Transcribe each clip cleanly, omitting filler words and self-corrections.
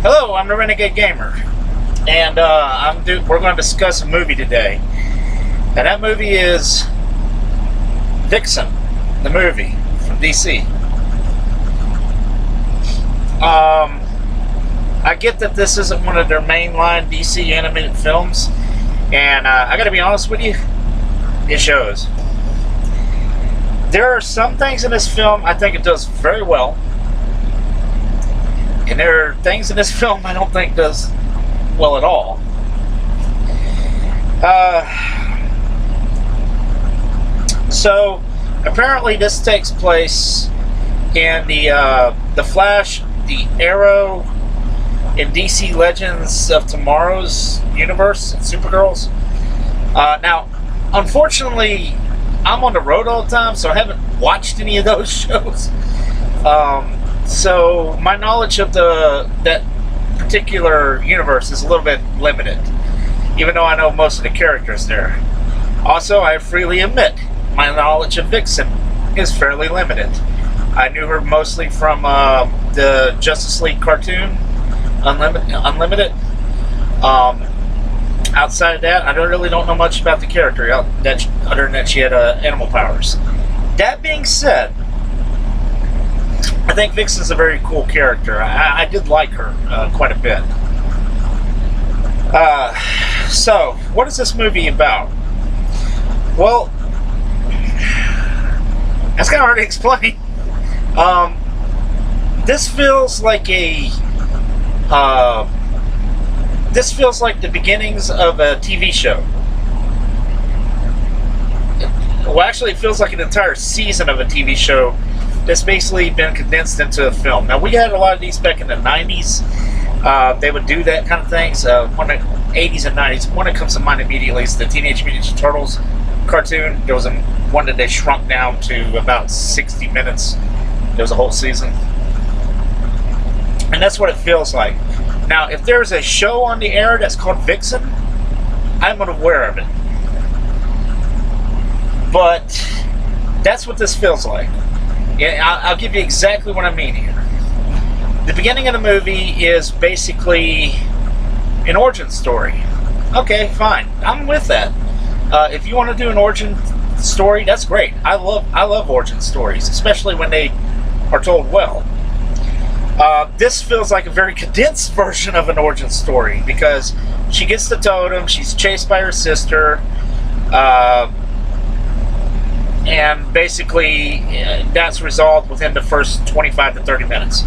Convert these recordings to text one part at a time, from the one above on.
Hello, I'm the Renegade Gamer, and we're going to discuss a movie today. And that movie is Vixen, the movie from DC. I get that this isn't one of their mainline DC animated films, and I gotta be honest with you, it shows. There are some things in this film I think it does very well. And there are things in this film I don't think does well at all. So apparently this takes place in the Flash, the Arrow, and DC Legends of Tomorrow's universe and Supergirls. Now, unfortunately, I'm on the road all the time, so I haven't watched any of those shows. So my knowledge of that particular universe is a little bit limited, even though I know most of the characters there. Also, I freely admit my knowledge of Vixen is fairly limited. I knew her mostly from the Justice League cartoon, Unlimited. Outside of that, I really don't know much about the character, other than that she had animal powers. That being said, I think Vixen's a very cool character. I did like her quite a bit. So, what is this movie about? Well, that's kind of hard to explain. This feels like the beginnings of a TV show. Well, actually, it feels like an entire season of a TV show that's basically been condensed into a film. Now, we had a lot of these back in the 90s. They would do that kind of things. 80s and 90s. One that comes to mind immediately is the Teenage Mutant Ninja Turtles cartoon. There was one that they shrunk down to about 60 minutes. There was a whole season. And that's what it feels like. Now, if there's a show on the air that's called Vixen, I'm unaware of it. But that's what this feels like. Yeah, I'll give you exactly what I mean here. The beginning of the movie is basically an origin story. Okay, fine. I'm with that. If you want to do an origin story, that's great. I love origin stories, especially when they are told well. This feels like a very condensed version of an origin story because she gets the totem, she's chased by her sister, and basically that's resolved within the first 25 to 30 minutes.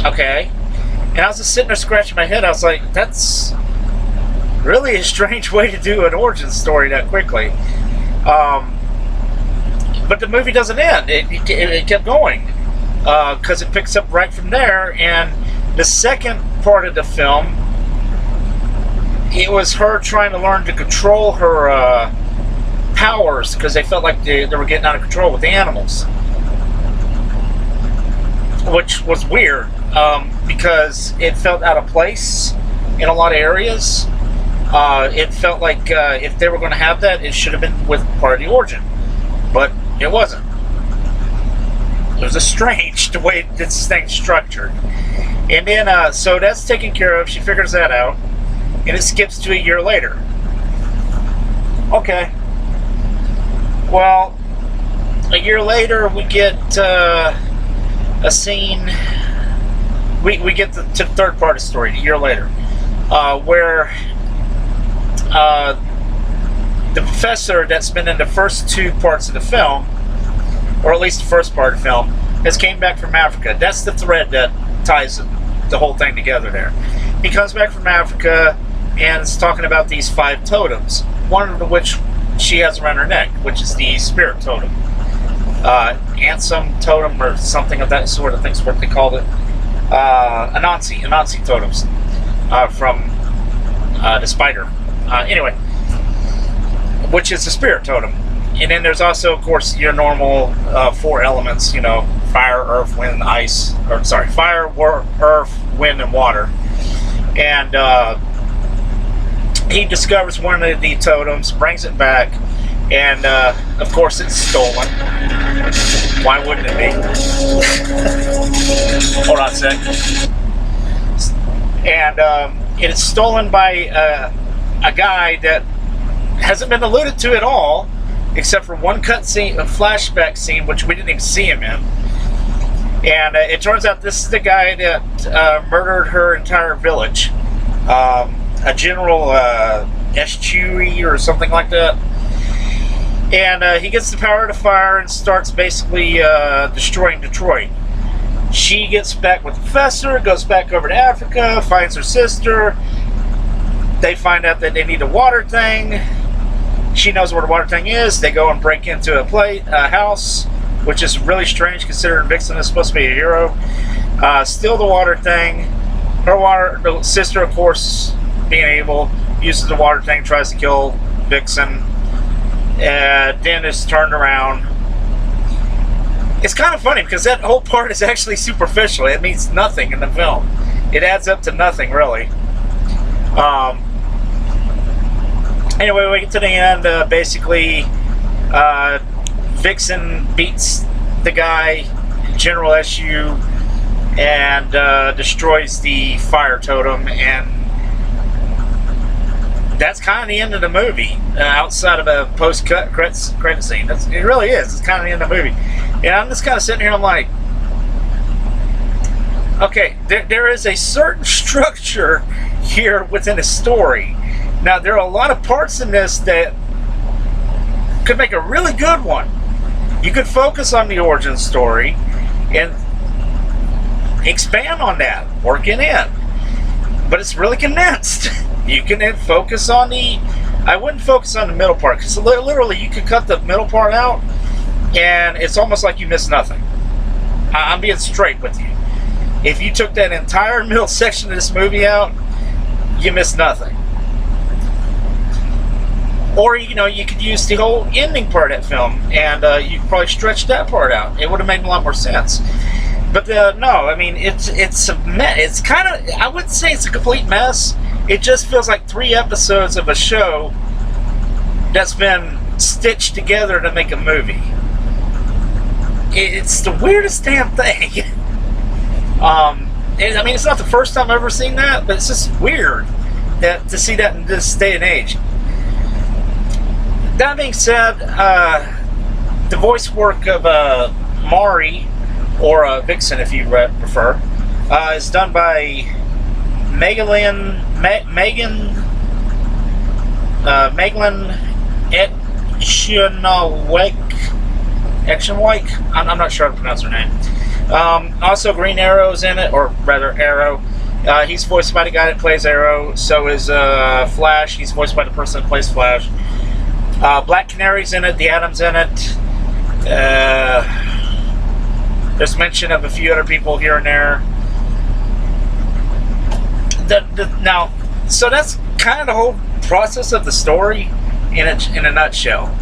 Okay. And I was just sitting there scratching my head. I was like, that's really a strange way to do an origin story that quickly. But the movie doesn't end. It kept going. Because it picks up right from there. And the second part of the film, it was her trying to learn to control her powers because they felt like they were getting out of control with the animals, which was weird because it felt out of place in a lot of areas. It felt like if they were going to have that, it should have been with part of the origin, but it wasn't. It was a strange the way this thing's structured. And then so that's taken care of. She figures that out, and it skips to a year later. Okay. Well, a year later, we get a scene. We get to the third part of the story. A year later, where the professor that's been in the first two parts of the film, or at least the first part of the film, has came back from Africa. That's the thread that ties the whole thing together. There, he comes back from Africa and is talking about these 5 totems. One of which she has around her neck, which is the spirit totem. Ansem totem or something of that sort, I think is what they called it. Anansi totems from the spider. Anyway, which is the spirit totem. And then there's also, of course, your normal 4 elements, fire, earth, wind, ice, fire, earth, wind, and water. And he discovers one of the totems, brings it back, and of course it's stolen. Why wouldn't it be? Hold on a sec. and it is stolen by a guy that hasn't been alluded to at all, except for one cut scene, a flashback scene, which we didn't even see him in. And it turns out this is the guy that murdered her entire village, a General Eschewey or something like that. And he gets the power to fire and starts basically destroying Detroit. She gets back with the professor, goes back over to Africa, finds her sister. They find out that they need a water thing. She knows where the water thing is. They go and break into a house, which is really strange considering Vixen is supposed to be a hero. Steal the water thing. The sister, of course, being able, uses the water thing, tries to kill Vixen. Then is turned around. It's kind of funny because that whole part is actually superficial. It means nothing in the film. It adds up to nothing, really. Anyway, we get to the end. Basically, Vixen beats the guy, General SU, and destroys the fire totem, and that's kind of the end of the movie, outside of a post-credit scene. It really is. It's kind of the end of the movie. And I'm just kind of sitting here, I'm like, okay, there is a certain structure here within a story. Now, there are a lot of parts in this that could make a really good one. You could focus on the origin story and expand on that, work it in. But it's really condensed. You can then focus on I wouldn't focus on the middle part, because literally you could cut the middle part out and it's almost like you missed nothing. I'm being straight with you. If you took that entire middle section of this movie out, you missed nothing. Or, you could use the whole ending part of that film, and you could probably stretch that part out. It would have made a lot more sense. But no, I mean, it's a mess. It's kind of, I wouldn't say it's a complete mess. It just feels like 3 episodes of a show that's been stitched together to make a movie. It's the weirdest damn thing. I mean, it's not the first time I've ever seen that, but it's just weird to see that in this day and age. That being said, the voice work of Mari, or Vixen if you prefer, is done by Megan Etchenwyk. I'm not sure how to pronounce her name. Also, Green Arrow's in it, or rather Arrow. He's voiced by the guy that plays Arrow. So is Flash. He's voiced by the person that plays Flash. Black Canary's in it. The Atom's in it. There's mention of a few other people here and there. Now, so that's kind of the whole process of the story in a nutshell.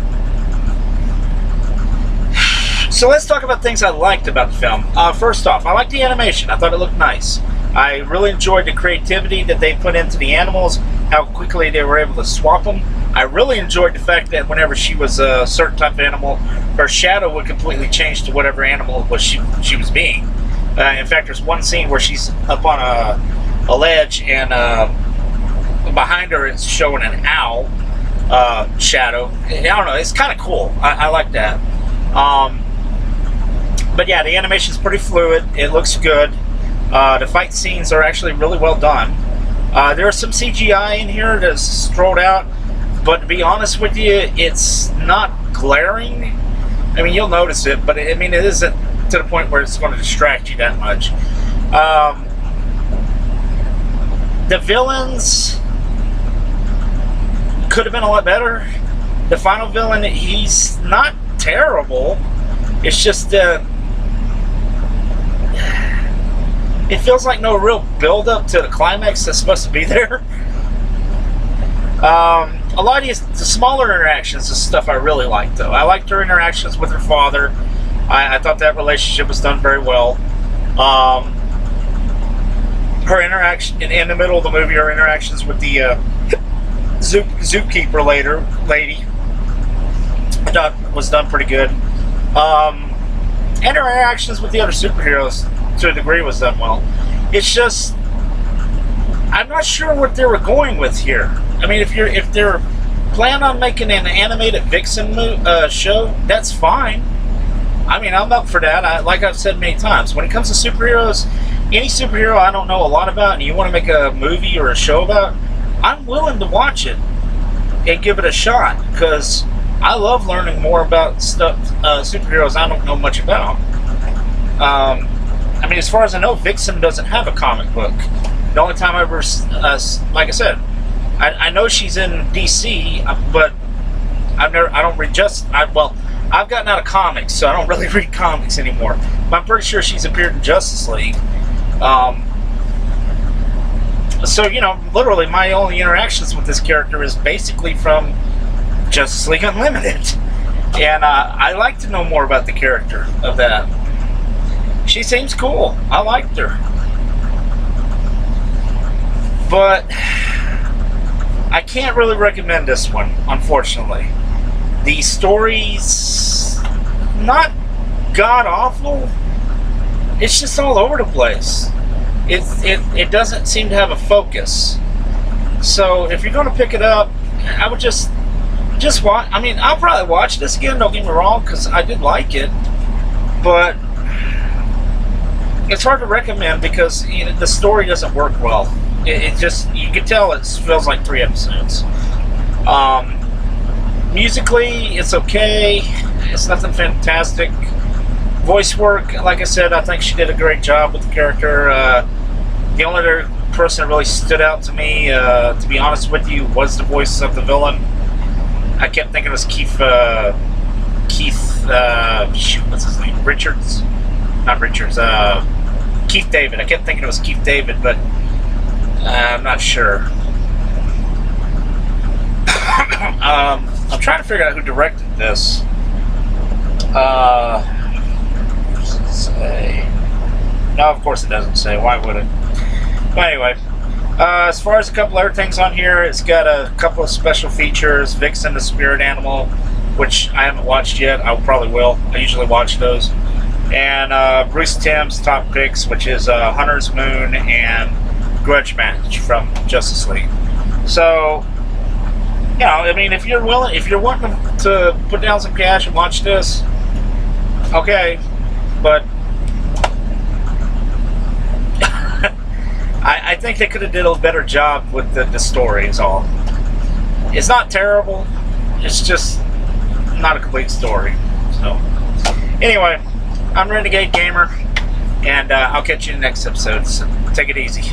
So let's talk about things I liked about the film. First off, I liked the animation. I thought it looked nice. I really enjoyed the creativity that they put into the animals, how quickly they were able to swap them. I really enjoyed the fact that whenever she was a certain type of animal, her shadow would completely change to whatever animal it was she was being. In fact, there's one scene where she's up on a ledge, and behind her it's showing an owl shadow. I don't know, it's kind of cool. I like that. But yeah, the animation's pretty fluid. It looks good. The fight scenes are actually really well done. There's some CGI in here that's strolled out, but to be honest with you, it's not glaring. I mean, you'll notice it, but it isn't to the point where it's going to distract you that much. The villains could have been a lot better. The final villain, he's not terrible. It's just it feels like no real build-up to the climax that's supposed to be there. A lot of the smaller interactions is stuff I really liked, though. I liked her interactions with her father. I thought that relationship was done very well. Her interaction in the middle of the movie, her interactions with the zookeeper lady, I thought was done pretty good. And her interactions with the other superheroes, to a degree, was done well. It's just I'm not sure what they were going with here. I mean, if they're planning on making an animated Vixen show, that's fine. I mean, I'm up for that. Like I've said many times, when it comes to superheroes, any superhero I don't know a lot about and you want to make a movie or a show about, I'm willing to watch it and give it a shot, because I love learning more about stuff, superheroes I don't know much about. I mean, as far as I know, Vixen doesn't have a comic book. The only time I ever, like I said, I know she's in DC, but I don't read I've gotten out of comics, so I don't really read comics anymore. But I'm pretty sure she's appeared in Justice League. So, you know, literally my only interactions with this character is basically from Justice League Unlimited. And I like to know more about the character of that. She seems cool. I liked her. But I can't really recommend this one, unfortunately. The story's not god-awful. It's just all over the place. It doesn't seem to have a focus. So if you're going to pick it up, I would just watch. I mean, I'll probably watch this again, don't get me wrong, because I did like it. But it's hard to recommend because, you know, the story doesn't work well. It just, you can tell it feels like 3 episodes. Musically, it's okay. It's nothing fantastic. Voice work, like I said, I think she did a great job with the character. The only other person that really stood out to me, to be honest with you, was the voice of the villain. I kept thinking it was what's his name? Richards? Not Richards. Keith David. I kept thinking it was Keith David, but I'm not sure. I'm trying to figure out who directed this. Does it say? No, of course it doesn't say. Why would it? But anyway, as far as a couple other things on here, it's got a couple of special features. Vixen, the spirit animal, which I haven't watched yet. I probably will. I usually watch those. And Bruce Timm's top picks, which is Hunter's Moon and Grudge Match from Justice League. So, you know, I mean, if you're wanting to put down some cash and watch this, okay, but I think they could have did a better job with the story is all. It's not terrible, it's just not a complete story. So, anyway, I'm Renegade Gamer, and I'll catch you in the next episode, so take it easy.